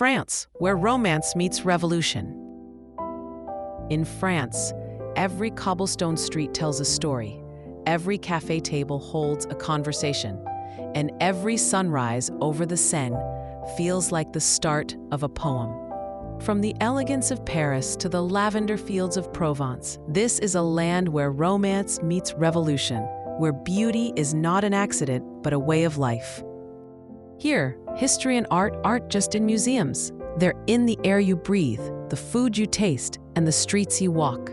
France, where romance meets revolution. In France, every cobblestone street tells a story, every cafe table holds a conversation, and every sunrise over the Seine feels like the start of a poem. From the elegance of Paris to the lavender fields of Provence, this is a land where romance meets revolution, where beauty is not an accident but a way of life. Here, history and art aren't just in museums. They're in the air you breathe, the food you taste, and the streets you walk.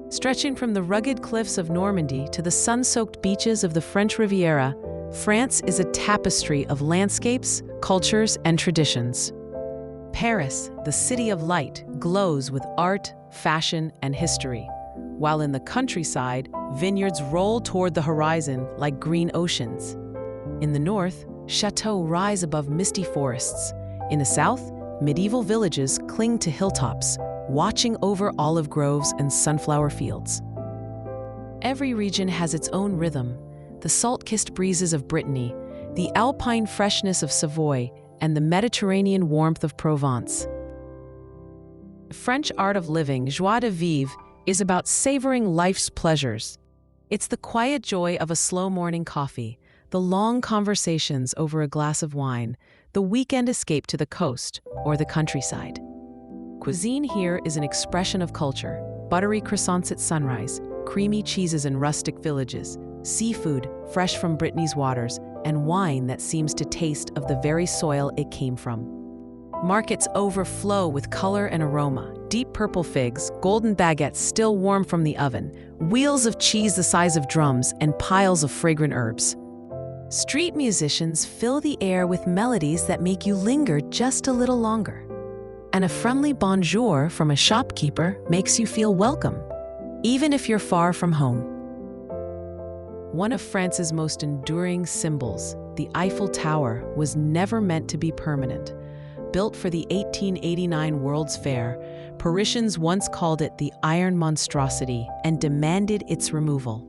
Stretching from the rugged cliffs of Normandy to the sun-soaked beaches of the French Riviera, France is a tapestry of landscapes, cultures, and traditions. Paris, the city of light, glows with art, fashion, and history, while in the countryside, vineyards roll toward the horizon like green oceans. In the north, chateaux rise above misty forests. In the south, medieval villages cling to hilltops, watching over olive groves and sunflower fields. Every region has its own rhythm: the salt-kissed breezes of Brittany, the alpine freshness of Savoy, and the Mediterranean warmth of Provence. The French art of living, joie de vivre, is about savoring life's pleasures. It's the quiet joy of a slow morning coffee, the long conversations over a glass of wine, the weekend escape to the coast or the countryside. Cuisine here is an expression of culture: buttery croissants at sunrise, creamy cheeses in rustic villages, seafood fresh from Brittany's waters, and wine that seems to taste of the very soil it came from. Markets overflow with color and aroma: deep purple figs, golden baguettes still warm from the oven, wheels of cheese the size of drums, and piles of fragrant herbs. Street musicians fill the air with melodies that make you linger just a little longer. And a friendly bonjour from a shopkeeper makes you feel welcome, even if you're far from home. One of France's most enduring symbols, the Eiffel Tower, was never meant to be permanent. Built for the 1889 World's Fair, Parisians once called it the Iron Monstrosity and demanded its removal.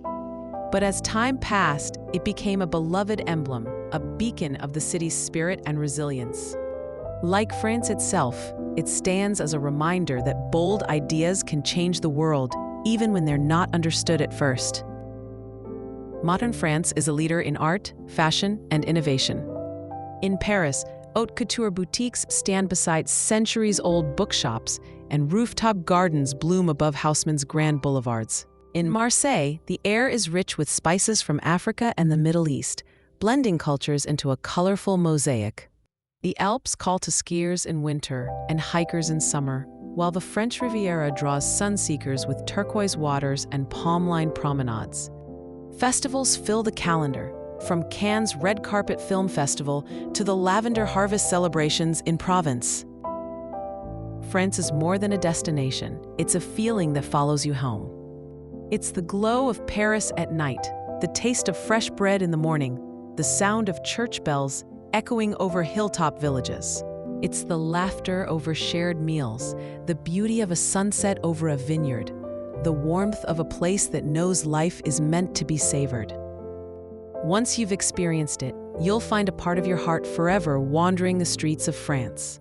But as time passed, it became a beloved emblem, a beacon of the city's spirit and resilience. Like France itself, it stands as a reminder that bold ideas can change the world, even when they're not understood at first. Modern France is a leader in art, fashion, and innovation. In Paris, haute couture boutiques stand beside centuries-old bookshops, and rooftop gardens bloom above Haussmann's grand boulevards. In Marseille, the air is rich with spices from Africa and the Middle East, blending cultures into a colorful mosaic. The Alps call to skiers in winter and hikers in summer, while the French Riviera draws sun-seekers with turquoise waters and palm-lined promenades. Festivals fill the calendar, from Cannes' Red Carpet Film Festival to the Lavender Harvest celebrations in Provence. France is more than a destination, it's a feeling that follows you home. It's the glow of Paris at night, the taste of fresh bread in the morning, the sound of church bells echoing over hilltop villages. It's the laughter over shared meals, the beauty of a sunset over a vineyard, the warmth of a place that knows life is meant to be savored. Once you've experienced it, you'll find a part of your heart forever wandering the streets of France.